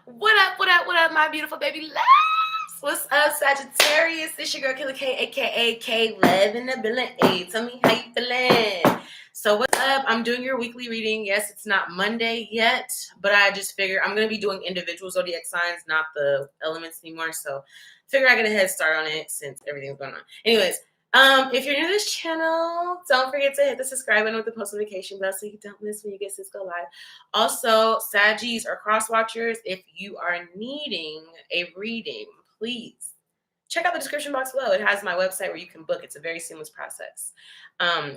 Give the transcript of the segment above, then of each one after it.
What up, what up, what up, my beautiful baby loves? What's up, Sagittarius? It's your girl, Killer K, a.k.a. K-Love in the building. Hey, tell me how you feeling. So what's up? I'm doing your weekly reading. Yes, it's not Monday yet, but I just figured I'm going to be doing individual zodiac signs, not the elements anymore. So figure I get a head start on it since everything's going on. Anyways, if you're new to this channel, don't forget to hit the subscribe button with the post notification bell so you don't miss when you get Cisco live. Also, Saggies or cross watchers, if you are needing a reading, please check out the description box below. It has my website where you can book. It's a very seamless process.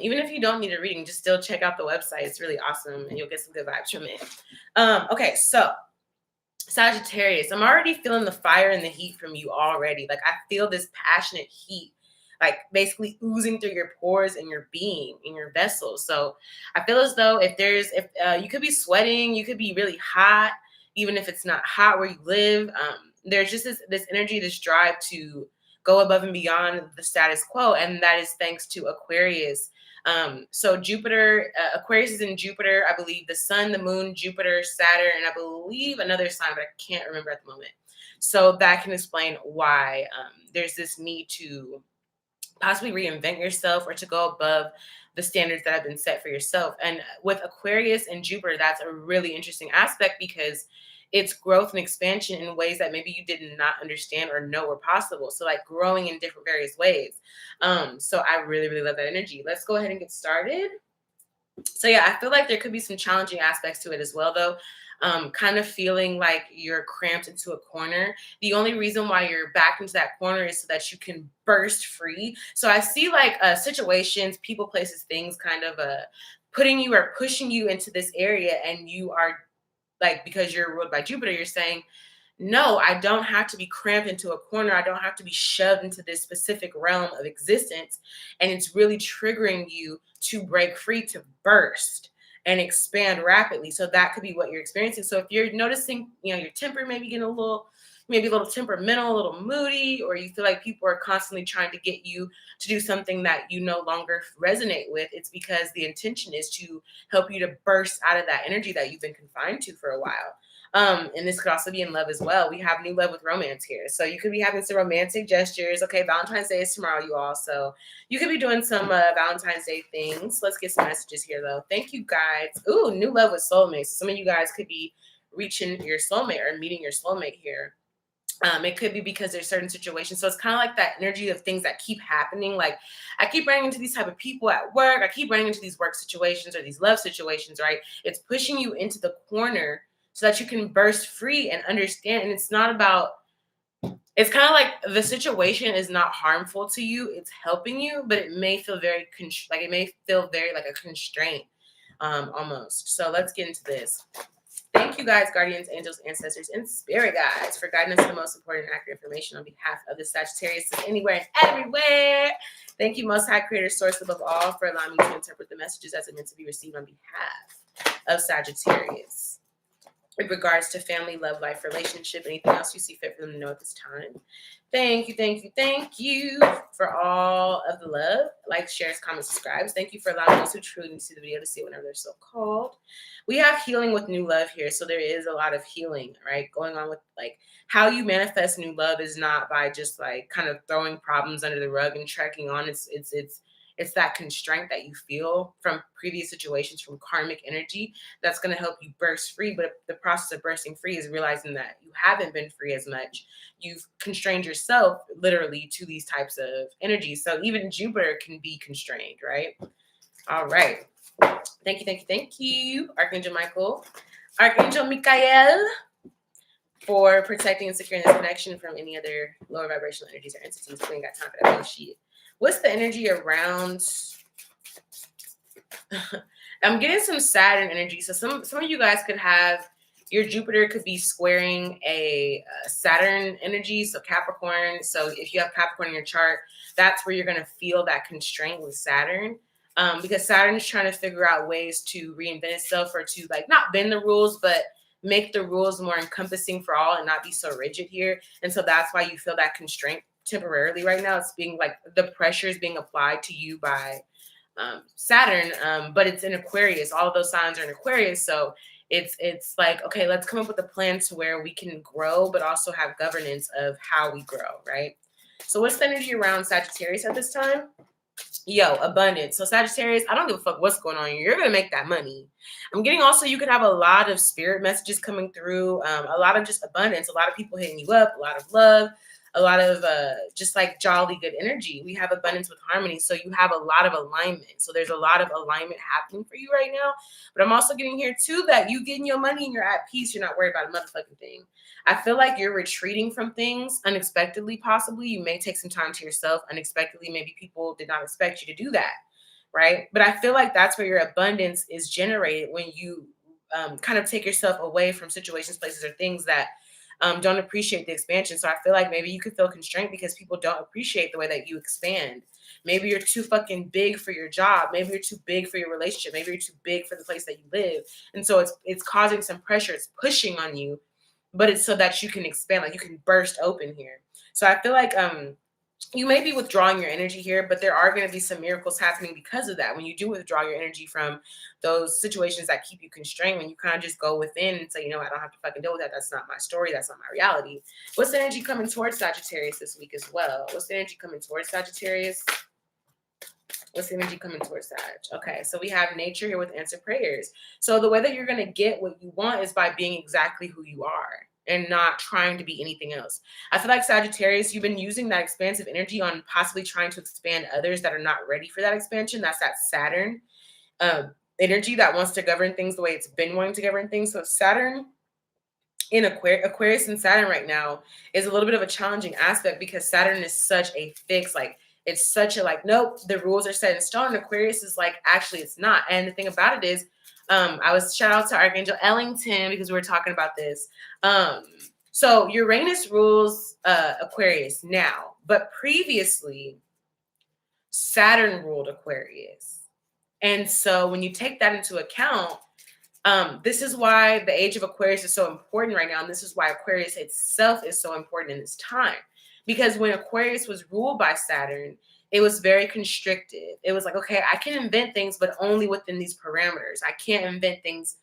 Even if you don't need a reading, just still check out the website. It's really awesome and you'll get some good vibes from it. Okay, so Sagittarius, I'm already feeling the fire and the heat from you already. Like I feel this passionate heat, like basically oozing through your pores and your being, in your vessel. So I feel as though if you could be sweating, you could be really hot, even if it's not hot where you live. There's just this energy, this drive to go above and beyond the status quo. And that is thanks to Aquarius. So Jupiter, Aquarius is in Jupiter, I believe the sun, the moon, Jupiter, Saturn, and I believe another sign, but I can't remember at the moment. So that can explain why there's this need to possibly reinvent yourself or to go above the standards that have been set for yourself. And with Aquarius and Jupiter, that's a really interesting aspect because it's growth and expansion in ways that maybe you did not understand or know were possible. So like growing in different various ways. So I really, really love that energy. Let's go ahead and get started. So yeah, I feel like there could be some challenging aspects to it as well, though. Kind of feeling like you're cramped into a corner. The only reason why you're back into that corner is so that you can burst free. So I see like situations, people, places, things kind of putting you or pushing you into this area, and you are like, because you're ruled by Jupiter, you're saying, no, I don't have to be cramped into a corner. I don't have to be shoved into this specific realm of existence. And it's really triggering you to break free, to burst and expand rapidly. So that could be what you're experiencing. So if you're noticing, your temper maybe getting maybe a little temperamental, a little moody, or you feel like people are constantly trying to get you to do something that you no longer resonate with, it's because the intention is to help you to burst out of that energy that you've been confined to for a while. And this could also be in love as well. We have new love with romance here. So you could be having some romantic gestures. Okay, Valentine's Day is tomorrow, you all. So you could be doing some Valentine's Day things. Let's get some messages here, though. Thank you, guys. Ooh, new love with soulmates. Some of you guys could be reaching your soulmate or meeting your soulmate here. It could be because there's certain situations. So it's kind of like that energy of things that keep happening. Like I keep running into these type of people at work. I keep running into these work situations or these love situations, right? It's pushing you into the corner so that you can burst free and understand. And it's not about, it's kind of like the situation is not harmful to you. It's helping you, but it may feel very, it may feel very like a constraint almost. So let's get into this. Thank you guys, guardians, angels, ancestors, and spirit guides for guiding us to the most important and accurate information on behalf of the Sagittarius anywhere and everywhere. Thank you, Most High Creator, Source above all, for allowing me to interpret the messages as it meant to be received on behalf of Sagittarius. In regards to family, love, life, relationship, anything else you see fit for them to know at this time. Thank you, thank you, thank you for all of the love. Like, shares, comments, subscribes. Thank you for allowing those who truly see the video to see it whenever they're so called. We have healing with new love here. So there is a lot of healing, right, going on with like how you manifest new love is not by just like kind of throwing problems under the rug and trekking on. It's that constraint that you feel from previous situations, from karmic energy, that's going to help you burst free. But the process of bursting free is realizing that you haven't been free as much. You've constrained yourself literally to these types of energies. So even Jupiter can be constrained, right? All right. Thank you, thank you, thank you, Archangel Michael, Archangel Michael, for protecting and securing this connection from any other lower vibrational energies or entities. We ain't got time for that bullshit. What's the energy around? I'm getting some Saturn energy. So some of you guys could have, your Jupiter could be squaring a Saturn energy, so Capricorn. So if you have Capricorn in your chart, that's where you're going to feel that constraint with Saturn. Because Saturn is trying to figure out ways to reinvent itself or to like not bend the rules, but make the rules more encompassing for all and not be so rigid here. And so that's why you feel that constraint temporarily right now. It's being like the pressure is being applied to you by Saturn, but it's in Aquarius. All of those signs are in Aquarius. So It's like, okay, let's come up with a plan to where we can grow, but also have governance of how we grow, right? So what's the energy around Sagittarius at this time? Yo, abundance. So Sagittarius, I don't give a fuck what's going on. You're gonna make that money. I'm getting also you could have a lot of spirit messages coming through, a lot of just abundance, a lot of people hitting you up, a lot of love, a lot of just like jolly good energy. We have abundance with harmony, so you have a lot of alignment. So there's a lot of alignment happening for you right now. But I'm also getting here too that you getting your money and you're at peace. You're not worried about a motherfucking thing. I feel like you're retreating from things unexpectedly, possibly. You may take some time to yourself unexpectedly. Maybe people did not expect you to do that, right? But I feel like that's where your abundance is generated when you kind of take yourself away from situations, places, or things that don't appreciate the expansion. So I feel like maybe you could feel constrained because people don't appreciate the way that you expand. Maybe you're too fucking big for your job. Maybe you're too big for your relationship. Maybe you're too big for the place that you live. And so it's causing some pressure. It's pushing on you, but it's so that you can expand, like you can burst open here. So I feel like you may be withdrawing your energy here, but there are going to be some miracles happening because of that. When you do withdraw your energy from those situations that keep you constrained, when you kind of just go within and say, you know, I don't have to fucking deal with that. That's not my story. That's not my reality. What's the energy coming towards Sagittarius this week as well? What's the energy coming towards Sagittarius? What's the energy coming towards Sag? Okay, so we have nature here with answer prayers. So the way that you're going to get what you want is by being exactly who you are and not trying to be anything else. I feel like Sagittarius, you've been using that expansive energy on possibly trying to expand others that are not ready for that expansion. That's that Saturn energy that wants to govern things the way it's been wanting to govern things. So Saturn in Aquarius and Saturn right now is a little bit of a challenging aspect because Saturn is such a fix, like it's such a like, nope, the rules are set in stone. Aquarius is like, actually it's not. And the thing about it is, I was shout out to Archangel Ellington because we were talking about this. So Uranus rules Aquarius now, but previously Saturn ruled Aquarius. And so when you take that into account, this is why the age of Aquarius is so important right now. And this is why Aquarius itself is so important in this time. Because when Aquarius was ruled by Saturn, it was very constricted. It was like, okay, I can invent things, but only within these parameters. I can't invent things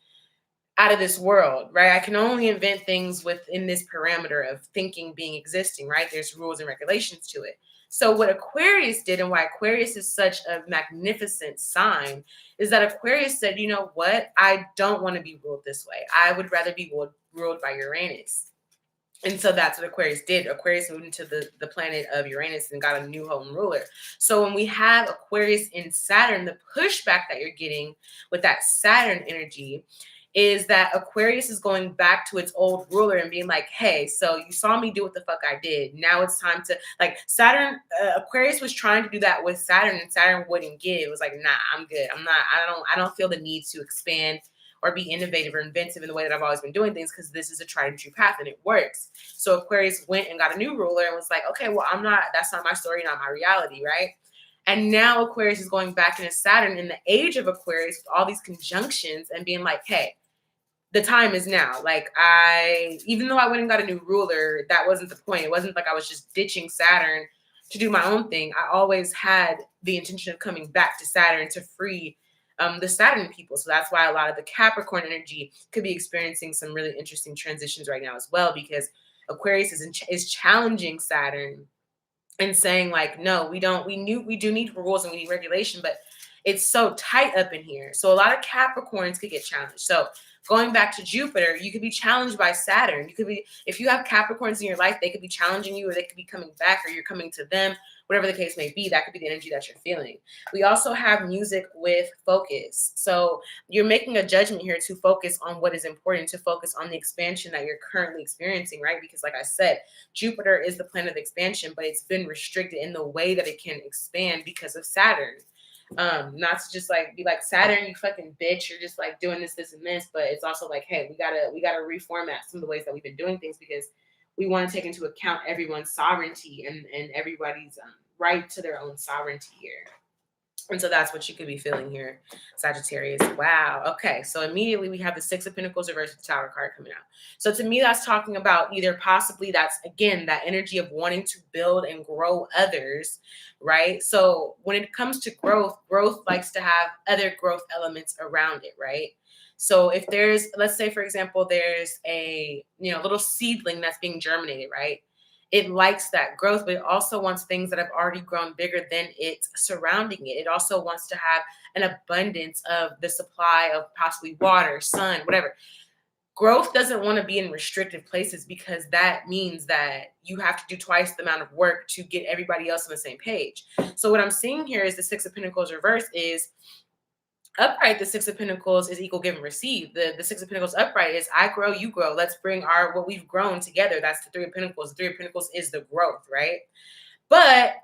out of this world, right? I can only invent things within this parameter of thinking, being, existing, right? There's rules and regulations to it. So what Aquarius did and why Aquarius is such a magnificent sign is that Aquarius said, you know what? I don't want to be ruled this way. I would rather be ruled by Uranus. And so that's what Aquarius did. Aquarius moved into the planet of Uranus and got a new home ruler. So when we have Aquarius in Saturn, the pushback that you're getting with that Saturn energy is that Aquarius is going back to its old ruler and being like, hey, so you saw me do what the fuck I did. Now it's time to, like, Saturn, Aquarius was trying to do that with Saturn and Saturn wouldn't give. It was like, nah, I'm good. I don't feel the need to expand or be innovative or inventive in the way that I've always been doing things because this is a tried and true path and it works. So Aquarius went and got a new ruler and was like, okay, well, that's not my story, not my reality, right? And now Aquarius is going back into Saturn in the age of Aquarius with all these conjunctions and being like, hey, the time is now. Like even though I went and got a new ruler, that wasn't the point. It wasn't like I was just ditching Saturn to do my own thing. I always had the intention of coming back to Saturn to free the Saturn people. So that's why a lot of the Capricorn energy could be experiencing some really interesting transitions right now as well, because Aquarius is challenging Saturn and saying like, no, we do need rules and we need regulation, but it's so tight up in here. So a lot of Capricorns could get challenged. So going back to Jupiter, you could be challenged by Saturn. You could be, if you have Capricorns in your life, they could be challenging you or they could be coming back or you're coming to them, whatever the case may be. That could be the energy that you're feeling. We also have music with focus. So you're making a judgment here to focus on what is important, to focus on the expansion that you're currently experiencing, right? Because like I said, Jupiter is the planet of expansion, but it's been restricted in the way that it can expand because of Saturn. Not to just like be like, Saturn, you fucking bitch, you're just like doing this, this, and this, but it's also like, hey, we gotta reformat some of the ways that we've been doing things because we want to take into account everyone's sovereignty and everybody's right to their own sovereignty here. And so that's what you could be feeling here, Sagittarius. Wow. Okay. So immediately we have the Six of Pentacles reversed with the Tower card coming out. So to me, that's talking about either possibly that's, again, that energy of wanting to build and grow others, right? So when it comes to growth likes to have other growth elements around it, right? So if there's, let's say, for example, there's a, little seedling that's being germinated, right? It likes that growth, but it also wants things that have already grown bigger than it surrounding it. It also wants to have an abundance of the supply of possibly water, sun, whatever. Growth doesn't want to be in restrictive places because that means that you have to do twice the amount of work to get everybody else on the same page. So what I'm seeing here is the Six of Pentacles reverse is upright. The Six of Pentacles is equal give and receive. The Six of Pentacles upright is I grow, you grow. Let's bring what we've grown together. That's the Three of Pentacles. The Three of Pentacles is the growth, right? But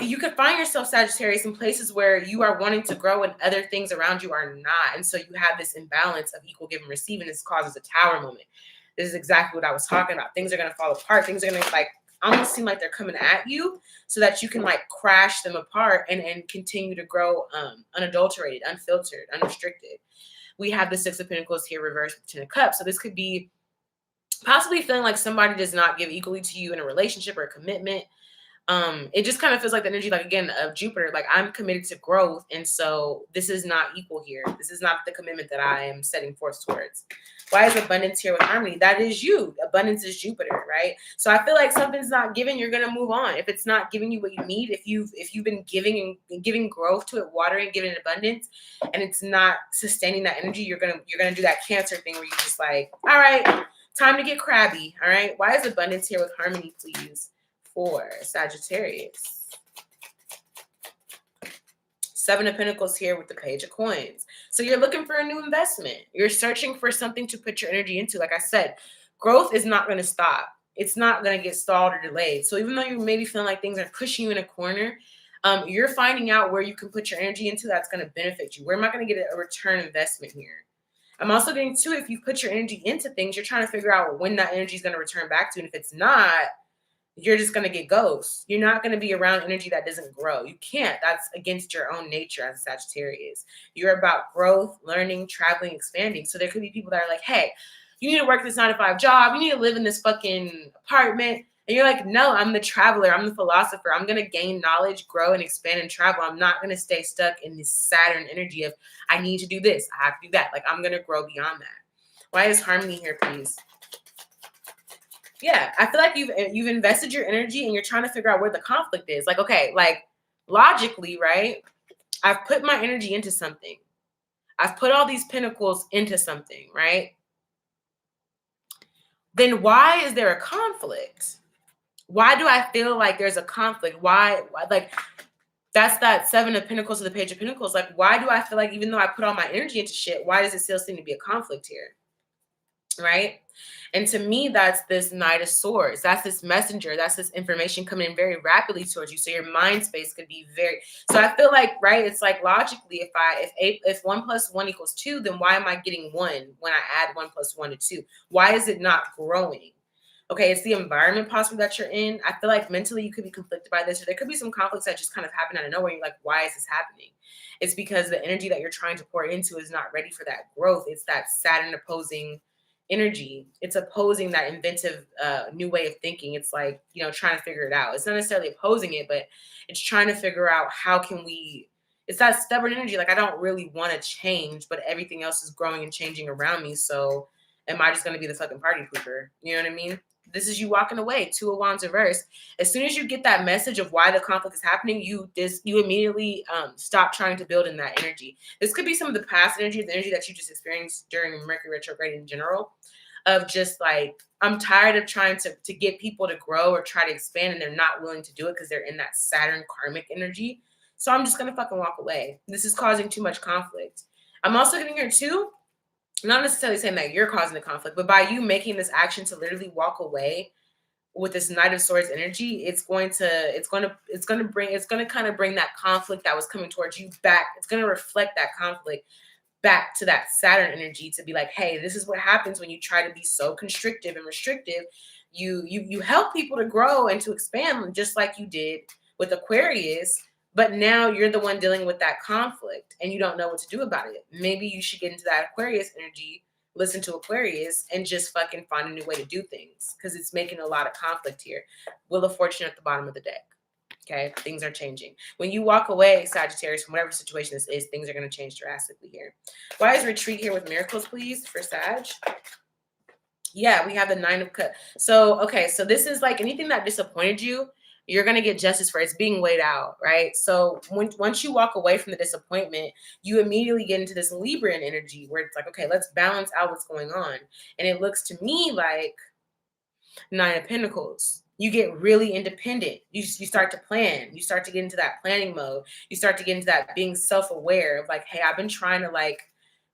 you could find yourself, Sagittarius, in places where you are wanting to grow and other things around you are not. And so you have this imbalance of equal give and receive, and this causes a tower moment. This is exactly what I was talking about. Things are going to fall apart. Things are going to almost seem like they're coming at you so that you can crash them apart and continue to grow unadulterated, unfiltered, unrestricted. We have the Six of Pentacles here reversed with Ten of Cups. So this could be possibly feeling like somebody does not give equally to you in a relationship or a commitment. It just kind of feels like the energy, again, of Jupiter, I'm committed to growth. And so this is not equal here. This is not the commitment that I am setting forth towards. Why is abundance here with harmony? That is you. Abundance is Jupiter, right? So I feel like something's not giving, you're going to move on. If it's not giving you what you need, if you've been giving growth to it, watering, giving it abundance, and it's not sustaining that energy, you're going to do that Cancer thing where you're just all right, time to get crabby. All right. Why is abundance here with harmony, please? For Sagittarius. Seven of Pentacles here with the Page of Coins. So you're looking for a new investment. You're searching for something to put your energy into. Like I said, growth is not going to stop. It's not going to get stalled or delayed. So even though you maybe feeling like things are pushing you in a corner, you're finding out where you can put your energy into that's going to benefit you. Where am I going to get a return investment here? I'm also getting to, if you put your energy into things, you're trying to figure out when that energy is going to return back to you. And if it's not, you're just going to get ghosts. You're not going to be around energy that doesn't grow. You can't. That's against your own nature as a Sagittarius. You're about growth, learning, traveling, expanding. So there could be people that are like, hey, you need to work this 9-to-5 job. You need to live in this fucking apartment. And you're like, no, I'm the traveler. I'm the philosopher. I'm going to gain knowledge, grow, and expand and travel. I'm not going to stay stuck in this Saturn energy of I need to do this. I have to do that. I'm going to grow beyond that. Why is harmony here, please? Yeah, I feel like you've invested your energy and you're trying to figure out where the conflict is. Okay, logically, right? I've put my energy into something. I've put all these pentacles into something, right? Then why is there a conflict? Why do I feel like there's a conflict? Why that's that Seven of Pentacles to the Page of Pentacles. Why do I feel like even though I put all my energy into shit, why does it still seem to be a conflict here? Right? And to me, that's this Knight of Swords. That's this messenger. That's this information coming in very rapidly towards you. So your mind space could be so I feel like, right, it's logically, if 1 + 1 = 2, then why am I getting 1 when I add 1 + 1 to 2? Why is it not growing? Okay, it's the environment possibly that you're in. I feel like mentally you could be conflicted by this, or there could be some conflicts that just kind of happen out of nowhere. You're like, why is this happening? It's because the energy that you're trying to pour into is not ready for that growth. It's that Saturn opposing energy. It's opposing that inventive new way of thinking. It's trying to figure it out. It's not necessarily opposing it, but it's trying to figure out how can we, it's that stubborn energy. I don't really want to change, but everything else is growing and changing around me. So am I just going to be the fucking party pooper? You know what I mean? This is you walking away. Two of Wands reverse. As soon as you get that message of why the conflict is happening, you immediately stop trying to build in that energy. This could be some of the past energy, the energy that you just experienced during Mercury retrograde in general, of just I'm tired of trying to get people to grow or try to expand, and they're not willing to do it because they're in that Saturn karmic energy. So I'm just going to fucking walk away. This is causing too much conflict. I'm also getting here too, not necessarily saying that you're causing the conflict, but by you making this action to literally walk away with this Knight of Swords energy, it's going to kind of bring that conflict that was coming towards you back. It's going to reflect that conflict back to that Saturn energy to be like, hey, this is what happens when you try to be so constrictive and restrictive. You help people to grow and to expand just like you did with Aquarius. But now you're the one dealing with that conflict and you don't know what to do about it. Maybe you should get into that Aquarius energy, listen to Aquarius, and just fucking find a new way to do things because it's making a lot of conflict here. Wheel of Fortune at the bottom of the deck. Okay, things are changing. When you walk away, Sagittarius, from whatever situation this is, things are going to change drastically here. Why is retreat here with miracles, please, for Sag? Yeah, we have the 9 of Cups. So, okay, so this is like anything that disappointed you, you're going to get justice for. It's being weighed out, right? So once you walk away from the disappointment, you immediately get into this Libran energy where it's like, okay, let's balance out what's going on. And it looks to me like 9 of Pentacles. You get really independent. You start to plan. You start to get into that planning mode. You start to get into that being self-aware of like, hey, I've been trying to like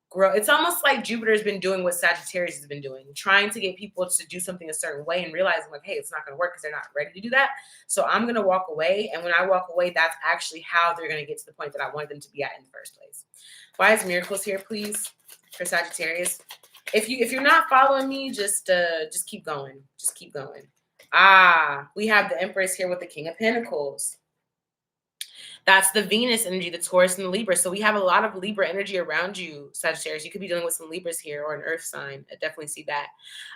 grow. It's almost like Jupiter's been doing what Sagittarius has been doing, trying to get people to do something a certain way and realizing like, hey, it's not going to work because they're not ready to do that. So I'm going to walk away. And when I walk away, that's actually how they're going to get to the point that I wanted them to be at in the first place. Why is miracles here, please, for Sagittarius? If you're not following me, just keep going. Just keep going. We have the Empress here with the King of Pentacles. That's the Venus energy, the Taurus and the Libra. So we have a lot of Libra energy around you, Sagittarius. You could be dealing with some Libras here or an earth sign. I definitely see that.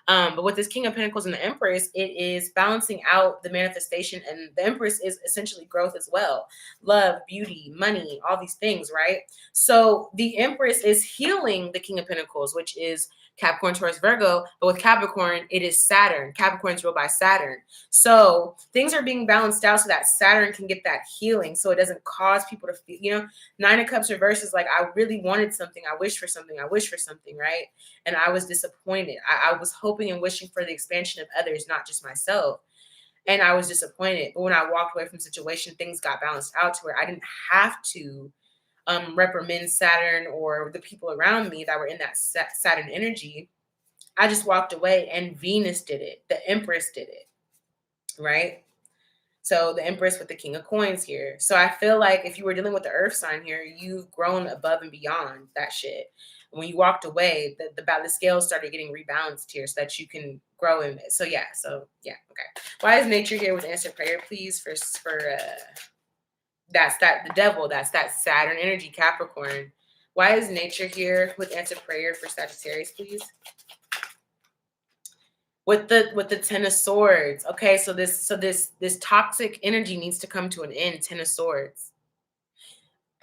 But with this King of Pentacles and the Empress, it is balancing out the manifestation. And the Empress is essentially growth as well. Love, beauty, money, all these things, right? So the Empress is healing the King of Pentacles, which is Capricorn, Taurus, Virgo. But with Capricorn, it is Saturn. Capricorn is ruled by Saturn. So things are being balanced out so that Saturn can get that healing, so it doesn't cause people to feel, 9 of Cups reverse is like, I really wanted something. I wish for something. I wish for something, right? And I was disappointed. I was hoping and wishing for the expansion of others, not just myself. And I was disappointed. But when I walked away from the situation, things got balanced out to where I didn't have to reprimand Saturn or the people around me that were in that Saturn energy. I just walked away and Venus did it. The Empress did it, right? So the Empress with the King of Coins here. So I feel like if you were dealing with the earth sign here, you've grown above and beyond that shit. When you walked away, the scales started getting rebalanced here so that you can grow in it. So yeah, okay. Why is nature here with answer prayer, please? For the devil, that's that Saturn energy, Capricorn. Why is nature here with answer prayer for Sagittarius, please? With the 10 of Swords. Okay, so this toxic energy needs to come to an end. 10 of Swords.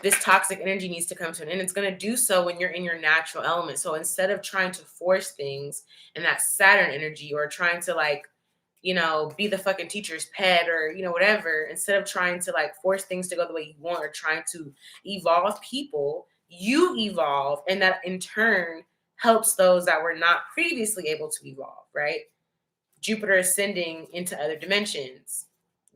This toxic energy needs to come to an end. It's going to do so when you're in your natural element. So instead of trying to force things in that Saturn energy or trying to like, be the fucking teacher's pet or, whatever, instead of trying to like force things to go the way you want or trying to evolve people, you evolve, and that in turn helps those that were not previously able to evolve, right? Jupiter ascending into other dimensions.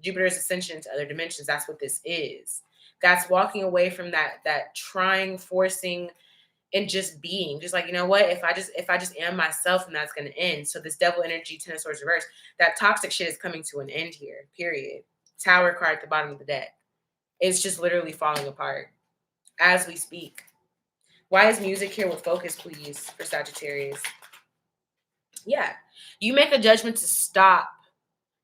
Jupiter's ascension into other dimensions. That's what this is. That's walking away from that trying, forcing, and just being. Just like, you know what? If I just am myself, and that's going to end. So this devil energy, 10 of Swords reverse, that toxic shit is coming to an end here. Period. Tower card at the bottom of the deck. It's just literally falling apart as we speak. Why is music here with focus, please, for Sagittarius? Yeah, you make a judgment to stop,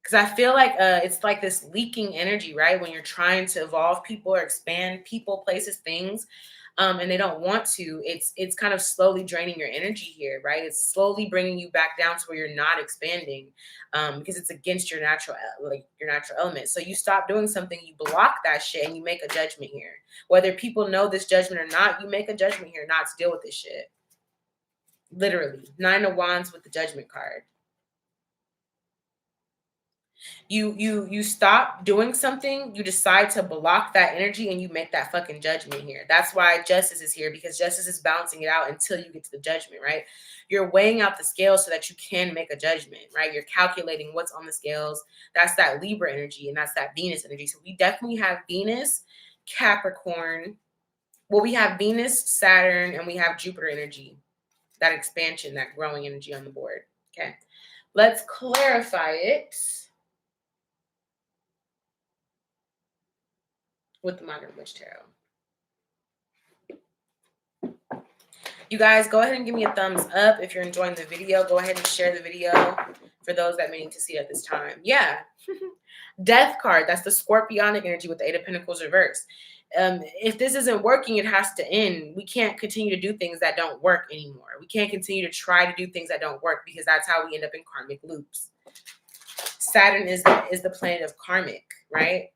because I feel like it's like this leaking energy, right? When you're trying to evolve people or expand people, places, things, and they don't want to, it's kind of slowly draining your energy here, right? It's slowly bringing you back down to where you're not expanding, because it's against your natural element. So you stop doing something, you block that shit, and you make a judgment here. Whether people know this judgment or not, you make a judgment here not to deal with this shit. Literally, 9 of Wands with the Judgment card. You stop doing something, you decide to block that energy, and you make that fucking judgment here. That's why justice is here, because justice is balancing it out until you get to the judgment, right? You're weighing out the scales so that you can make a judgment, right? You're calculating what's on the scales. That's that Libra energy, and that's that Venus energy. So we definitely have Venus, Capricorn. Well, we have Venus, Saturn, and we have Jupiter energy. That expansion, that growing energy on the board. Okay. Let's clarify it with the Modern Witch Tarot. You guys, go ahead and give me a thumbs up if you're enjoying the video. Go ahead and share the video for those that may need to see it at this time. Yeah. Death card. That's the Scorpionic energy with the 8 of Pentacles reverse. If this isn't working, it has to end. We can't continue to do things that don't work anymore. We can't continue to try to do things that don't work, because that's how we end up in karmic loops. Saturn is the planet of karmic, right?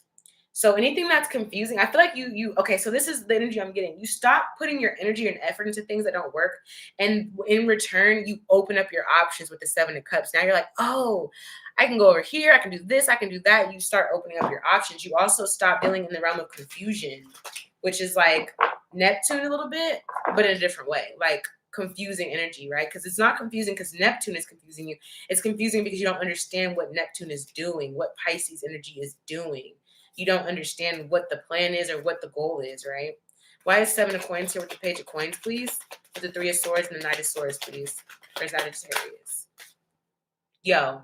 So anything that's confusing, I feel like okay, so this is the energy I'm getting. You stop putting your energy and effort into things that don't work. And in return, you open up your options with the Seven of Cups. Now you're like, oh, I can go over here. I can do this. I can do that. You start opening up your options. You also stop dealing in the realm of confusion, which is like Neptune a little bit, but in a different way. Like confusing energy, right? Because it's not confusing because Neptune is confusing you. It's confusing because you don't understand what Neptune is doing, what Pisces energy is doing. You don't understand what the plan is or what the goal is, right? Why is Seven of Coins here with the Page of Coins, please? With the Three of Swords and the Knight of Swords, please. For Sagittarius. Yo.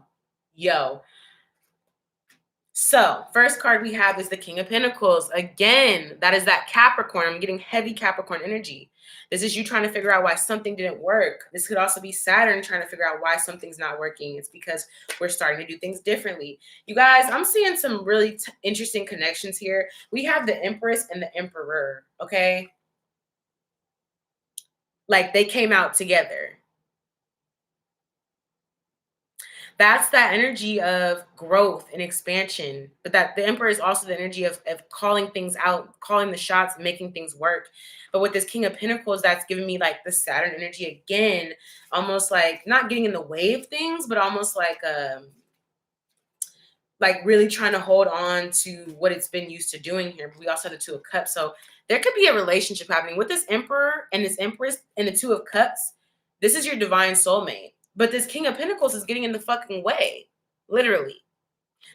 So, first card we have is the King of Pentacles. Again, that is that Capricorn. I'm getting heavy Capricorn energy. This is you trying to figure out why something didn't work. This could also be Saturn trying to figure out why something's not working. It's because we're starting to do things differently. You guys, I'm seeing some really interesting connections here. We have the Empress and the Emperor, okay? Like they came out together. That's that energy of growth and expansion. But that the Emperor is also the energy of calling things out, calling the shots, making things work. But with this King of Pentacles, that's giving me like the Saturn energy again, almost like not getting in the way of things, but almost like really trying to hold on to what it's been used to doing here. But we also have the Two of Cups. So there could be a relationship happening with this Emperor and this Empress and the Two of Cups. This is your divine soulmate. But this King of Pentacles is getting in the fucking way, literally.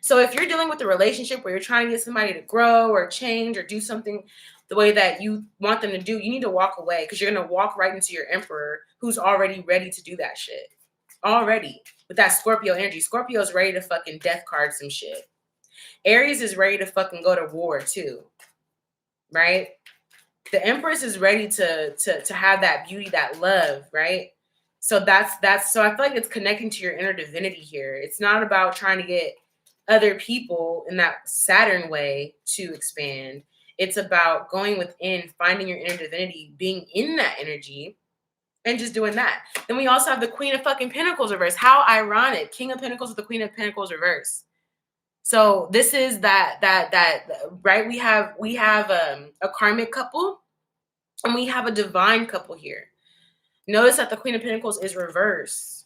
So if you're dealing with a relationship where you're trying to get somebody to grow or change or do something the way that you want them to do, you need to walk away because you're going to walk right into your Emperor who's already ready to do that shit. Already. With that Scorpio energy. Scorpio is ready to fucking death card some shit. Aries is ready to fucking go to war too. Right? The Empress is ready to have that beauty, that love, right? So that's so I feel like it's connecting to your inner divinity here. It's not about trying to get other people in that Saturn way to expand. It's about going within, finding your inner divinity, being in that energy, and just doing that. Then we also have the Queen of fucking Pentacles reverse. How ironic. King of Pentacles with the Queen of Pentacles reverse. So this is that right? We have a karmic couple and we have a divine couple here. Notice that the Queen of Pentacles is reversed.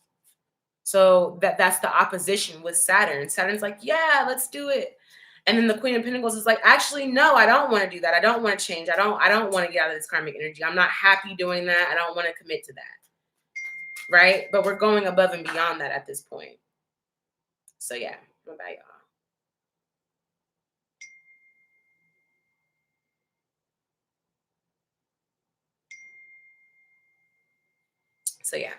So that's the opposition with Saturn. Saturn's like, yeah, let's do it. And then the Queen of Pentacles is like, actually, no, I don't want to do that. I don't want to change. I don't want to get out of this karmic energy. I'm not happy doing that. I don't want to commit to that. Right? But we're going above and beyond that at this point. So yeah, what about y'all? So yeah.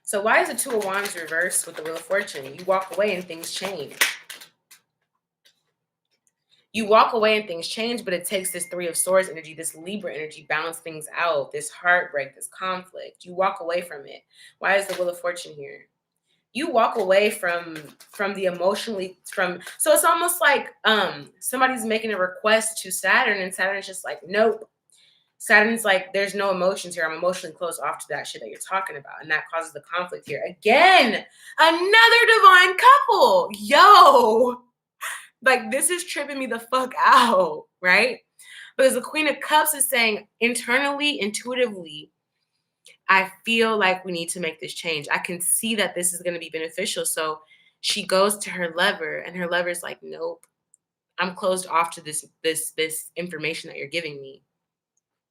So why is the Two of Wands reversed with the Wheel of Fortune? You walk away and things change. You walk away and things change, but it takes this Three of Swords energy, this Libra energy, balance things out, this heartbreak, this conflict. You walk away from it. Why is the Wheel of Fortune here? You walk away from the emotionally so it's almost like somebody's making a request to Saturn and Saturn's just like, nope. Saturn's like, there's no emotions here. I'm emotionally closed off to that shit that you're talking about. And that causes the conflict here. Again, another divine couple. Yo. Like, this is tripping me the fuck out, right? Because the Queen of Cups is saying internally, intuitively, I feel like we need to make this change. I can see that this is going to be beneficial. So she goes to her lover and her lover's like, nope, I'm closed off to this information that you're giving me.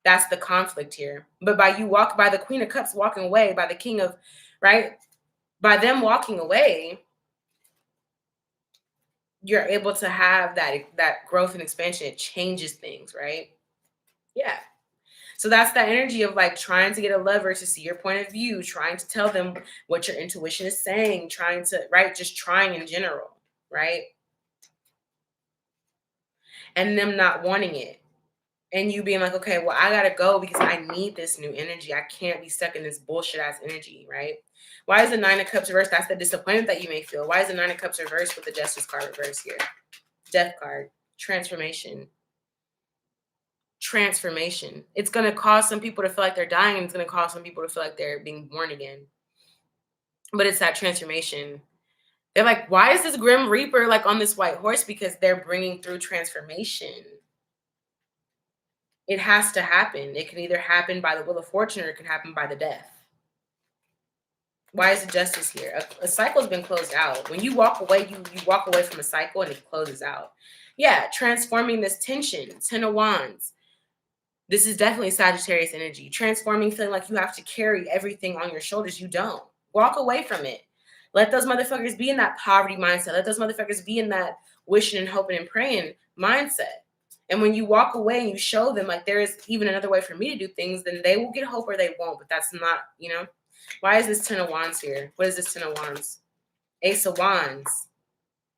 That's the conflict here. But by the Queen of Cups walking away, by the King of, right? By them walking away, you're able to have that growth and expansion. It changes things, right? Yeah. So that's that energy of like trying to get a lover to see your point of view, trying to tell them what your intuition is saying, trying to, right? Just trying in general, right? And them not wanting it. And you being like, okay, well, I got to go because I need this new energy. I can't be stuck in this bullshit ass energy, right? Why is the Nine of Cups reversed? That's the disappointment that you may feel. Why is the Nine of Cups reversed with the Justice card reversed here? Death card, transformation. Transformation. It's going to cause some people to feel like they're dying, and it's going to cause some people to feel like they're being born again. But it's that transformation. They're like, why is this Grim Reaper like on this white horse? Because they're bringing through transformation. It has to happen. It can either happen by the will of fortune or it can happen by the death. Why is the justice here? A cycle's been closed out. When you walk away, you walk away from a cycle and it closes out. Yeah, transforming this tension, 10 of Wands. This is definitely Sagittarius energy. Transforming, feeling like you have to carry everything on your shoulders. You don't. Walk away from it. Let those motherfuckers be in that poverty mindset. Let those motherfuckers be in that wishing and hoping and praying mindset. And when you walk away and you show them like there is even another way for me to do things, then they will get hope or they won't. But that's not, you know. Why is this 10 of Wands here? What is this 10 of Wands? Ace of Wands.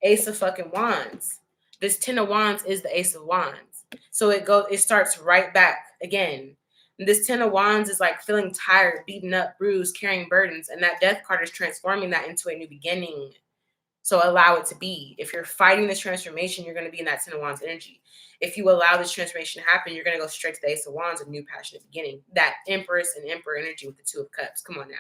Ace of fucking Wands. This 10 of Wands is the Ace of Wands. So it starts right back again. And this 10 of Wands is like feeling tired, beaten up, bruised, carrying burdens. And that death card is transforming that into a new beginning. So allow it to be. If you're fighting this transformation, you're going to be in that 10 of Wands energy. If you allow this transformation to happen, you're going to go straight to the Ace of Wands, a new passionate beginning. That Empress and Emperor energy with the Two of Cups. Come on now.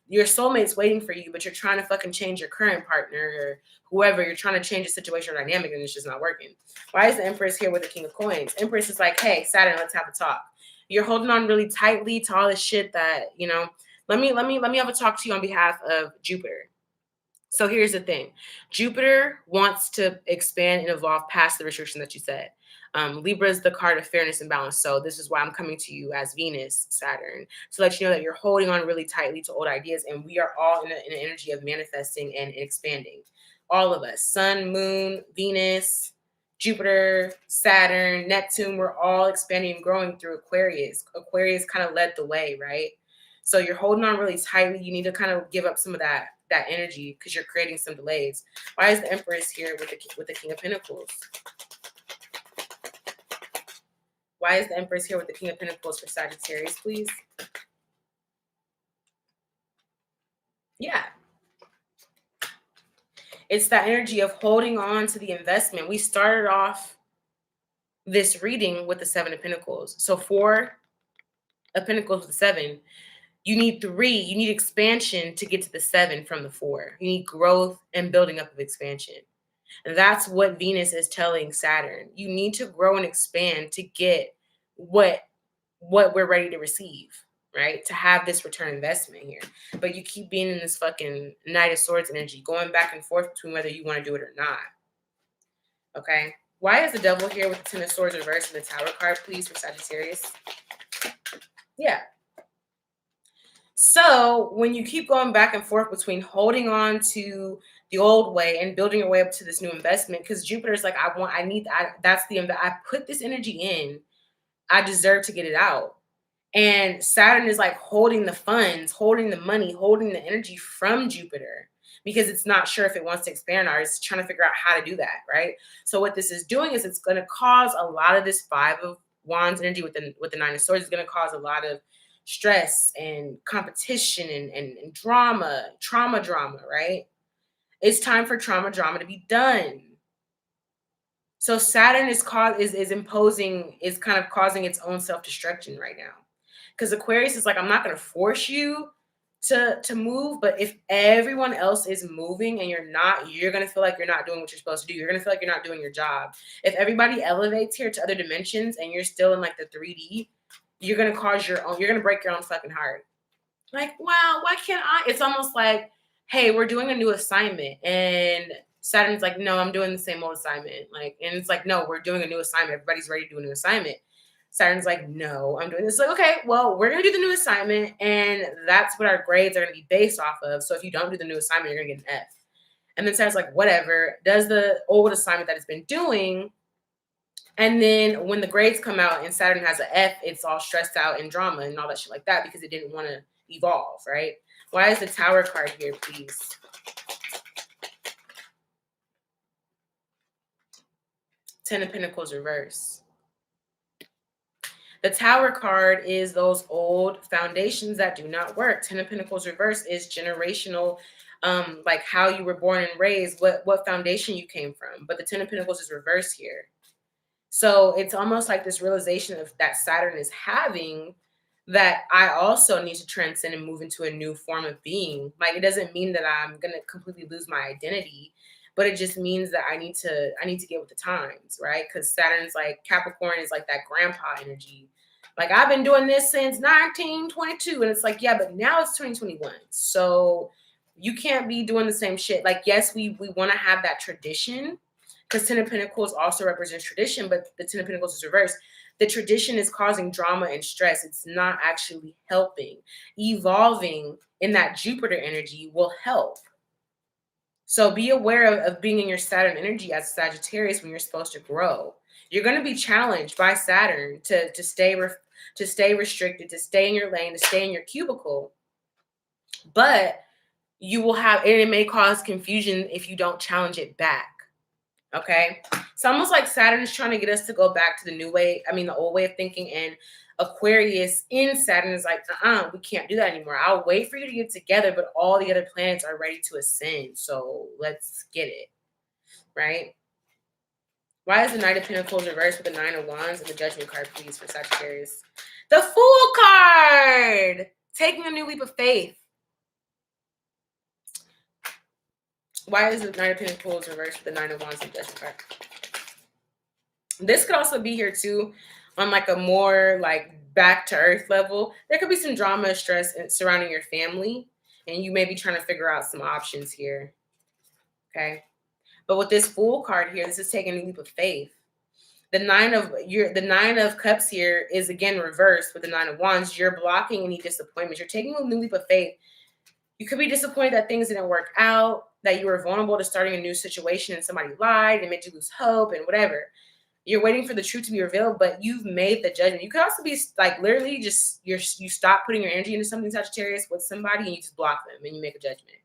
Your soulmate's waiting for you, but you're trying to fucking change your current partner or whoever. You're trying to change the situation or dynamic and it's just not working. Why is the Empress here with the King of Coins? Empress is like, hey, Saturn, let's have a talk. You're holding on really tightly to all this shit that, you know, let me have a talk to you on behalf of Jupiter. So here's the thing. Jupiter wants to expand and evolve past the restriction that you said. Libra is the card of fairness and balance. So this is why I'm coming to you as Venus, Saturn, to let you know that you're holding on really tightly to old ideas. And we are all in an energy of manifesting and expanding. All of us, Sun, Moon, Venus, Jupiter, Saturn, Neptune, we're all expanding and growing through Aquarius. Aquarius kind of led the way, right? So you're holding on really tightly. You need to kind of give up some of that energy because you're creating some delays. Why is the Empress here with the King of Pentacles? Why is the Empress here with the King of Pentacles for Sagittarius, please? Yeah. It's that energy of holding on to the investment. We started off this reading with the Seven of Pentacles. So 4 of Pentacles with the 7. You need 3. You need expansion to get to the 7 from the 4. You need growth and building up of expansion. And that's what Venus is telling Saturn. You need to grow and expand to get what we're ready to receive, right? To have this return investment here. But you keep being in this fucking Knight of Swords energy, going back and forth between whether you want to do it or not. Okay? Why is the Devil here with the 10 of Swords reversed and the Tower card, please, for Sagittarius? Yeah. So when you keep going back and forth between holding on to the old way and building your way up to this new investment, because Jupiter's like, I put this energy in, I deserve to get it out. And Saturn is like holding the funds, holding the money, holding the energy from Jupiter because it's not sure if it wants to expand or it's trying to figure out how to do that, right? So what this is doing is it's going to cause a lot of this 5 of Wands energy with the 9 of Swords is going to cause a lot of stress and competition and trauma, right? It's time for trauma drama to be done. So Saturn is kind of causing its own self-destruction right now. Because Aquarius is like, I'm not going to force you to move, but if everyone else is moving and you're not, you're going to feel like you're not doing what you're supposed to do. You're going to feel like you're not doing your job. If everybody elevates here to other dimensions and you're still in like the 3D, you're going to break your own fucking heart. Like, wow, why can't I? It's almost like, hey, we're doing a new assignment. And Saturn's like, no, I'm doing the same old assignment. Like, and it's like, no, we're doing a new assignment. Everybody's ready to do a new assignment. Saturn's like, no, I'm doing this. Like, okay, well, we're going to do the new assignment. And that's what our grades are going to be based off of. So if you don't do the new assignment, you're going to get an F. And then Saturn's like, whatever, does the old assignment that it's been doing. And then when the grades come out and Saturn has an F, it's all stressed out and drama and all that shit like that because it didn't want to evolve, right? Why is the Tower card here, please? Ten of Pentacles reverse. The Tower card is those old foundations that do not work. Ten of Pentacles reverse is generational, like how you were born and raised, what foundation you came from. But the Ten of Pentacles is reverse here. So it's almost like this realization of that Saturn is having that I also need to transcend and move into a new form of being. Like, it doesn't mean that I'm gonna completely lose my identity, but it just means that I need to get with the times, right? Because Saturn's like, Capricorn is like that grandpa energy. Like, I've been doing this since 1922, and it's like, yeah, but now it's 2021, so you can't be doing the same shit. Like, yes, we want to have that tradition, because Ten of Pentacles also represents tradition, but the Ten of Pentacles is reversed. The tradition is causing drama and stress. It's not actually helping. Evolving in that Jupiter energy will help. So be aware of being in your Saturn energy as Sagittarius when you're supposed to grow. You're going to be challenged by Saturn to stay restricted, to stay in your lane, to stay in your cubicle. But you will have, and it may cause confusion if you don't challenge it back. Okay, it's almost like Saturn is trying to get us to go back to the old way of thinking. And Aquarius in Saturn is like, we can't do that anymore. I'll wait for you to get together, but all the other planets are ready to ascend. So let's get it, right? Why is the Knight of Pentacles reversed with the Nine of Wands and the Judgment card, please, for Sagittarius? The Fool card! Taking a new leap of faith. Why is the Knight of Pentacles reversed with the Nine of Wands and Judgment card? This could also be here too on like a more like back to earth level. There could be some drama, stress surrounding your family, and you may be trying to figure out some options here. Okay. But with this Fool card here, this is taking a leap of faith. The Nine of Cups here is again reversed with the Nine of Wands. You're blocking any disappointments. You're taking a new leap of faith. You could be disappointed that things didn't work out, that you were vulnerable to starting a new situation and somebody lied and made you lose hope and whatever. You're waiting for the truth to be revealed, but you've made the judgment. You could also be like literally just you stop putting your energy into something, Sagittarius, with somebody, and you just block them and you make a judgment.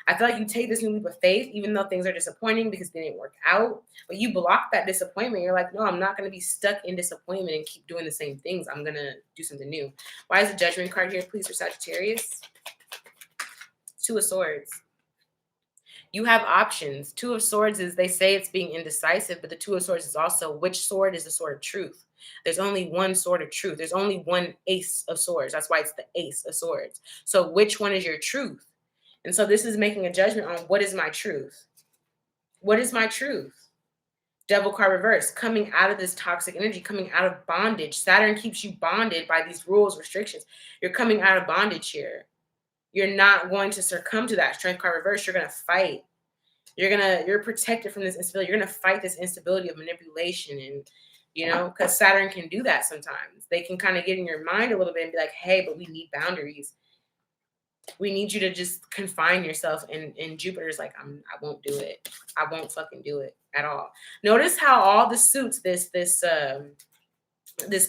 I feel like you take this new leap of faith, even though things are disappointing because they didn't work out, but you block that disappointment. You're like, no, I'm not going to be stuck in disappointment and keep doing the same things. I'm going to do something new. Why is the Judgment card here, please, for Sagittarius? Two of Swords. You have options. Two of Swords is, they say it's being indecisive, but the Two of Swords is also, which sword is the sword of truth? There's only one sword of truth. There's only one Ace of Swords. That's why it's the Ace of Swords. So which one is your truth? And so this is making a judgment on, what is my truth? What is my truth? Devil card reverse, coming out of this toxic energy, coming out of bondage. Saturn keeps you bonded by these rules, restrictions. You're coming out of bondage here. You're not going to succumb to that. Strength card reverse, you're going to fight. You're protected from this instability. You're going to fight this instability of manipulation. And, because Saturn can do that sometimes. They can kind of get in your mind a little bit and be like, hey, but we need boundaries. We need you to just confine yourself. And Jupiter's like, I won't do it. I won't fucking do it at all. Notice how all the suits, this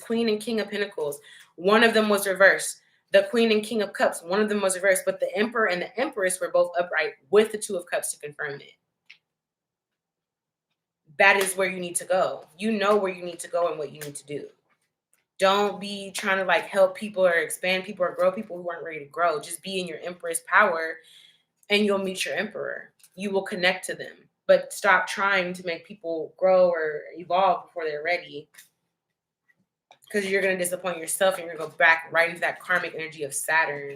Queen and King of Pentacles, one of them was reversed. The Queen and King of Cups, one of them was reversed, but the Emperor and the Empress were both upright with the Two of Cups to confirm it. That is where you need to go. You know where you need to go and what you need to do. Don't be trying to like help people or expand people or grow people who aren't ready to grow. Just be in your Empress power and you'll meet your Emperor. You will connect to them, but stop trying to make people grow or evolve before they're ready. Because you're going to disappoint yourself and you're going to go back right into that karmic energy of Saturn.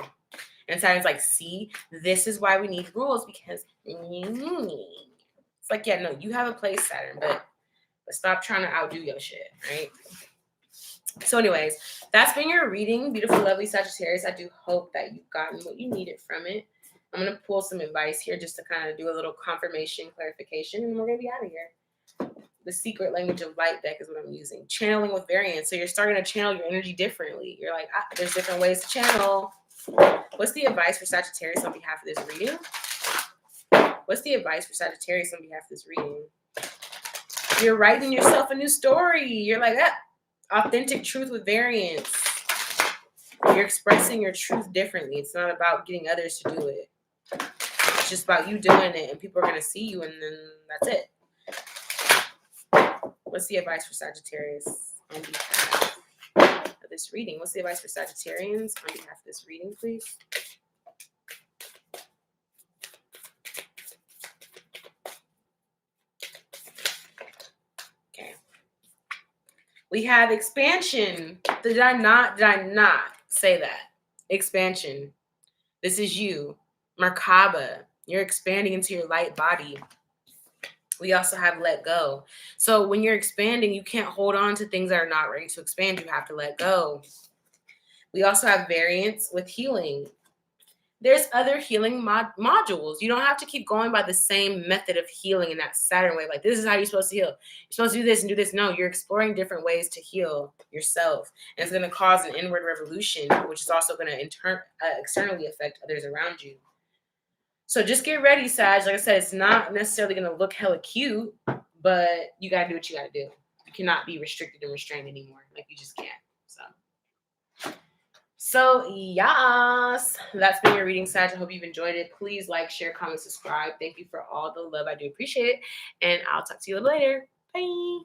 And Saturn's like, see, this is why we need rules, because it's like, yeah, no, you have a place, Saturn, but stop trying to outdo your shit, right? So anyways, that's been your reading, beautiful, lovely Sagittarius. I do hope that you've gotten what you needed from it. I'm going to pull some advice here just to kind of do a little confirmation, clarification, and we're going to be out of here. The secret language of light deck is what I'm using. Channeling with variance. So you're starting to channel your energy differently. You're like, there's different ways to channel. What's the advice for Sagittarius on behalf of this reading? What's the advice for Sagittarius on behalf of this reading? You're writing yourself a new story. You're like, authentic truth with variance. You're expressing your truth differently. It's not about getting others to do it. It's just about you doing it, and people are going to see you, and then that's it. What's the advice for Sagittarius on behalf of this reading? What's the advice for Sagittarians on behalf of this reading, please? Okay. We have expansion. Did I not? say that. Expansion. This is you. Merkaba. You're expanding into your light body. We also have let go. So when you're expanding, you can't hold on to things that are not ready to expand. You have to let go. We also have variance with healing. There's other healing modules. You don't have to keep going by the same method of healing in that Saturn way. Like, this is how you're supposed to heal. You're supposed to do this and do this. No, you're exploring different ways to heal yourself. And it's going to cause an inward revolution, which is also going to externally affect others around you. So just get ready, Sag. Like I said, it's not necessarily going to look hella cute, but you got to do what you got to do. You cannot be restricted and restrained anymore. Like, you just can't. So, yes, that's been your reading, Sag. I hope you've enjoyed it. Please like, share, comment, subscribe. Thank you for all the love. I do appreciate it. And I'll talk to you later. Bye.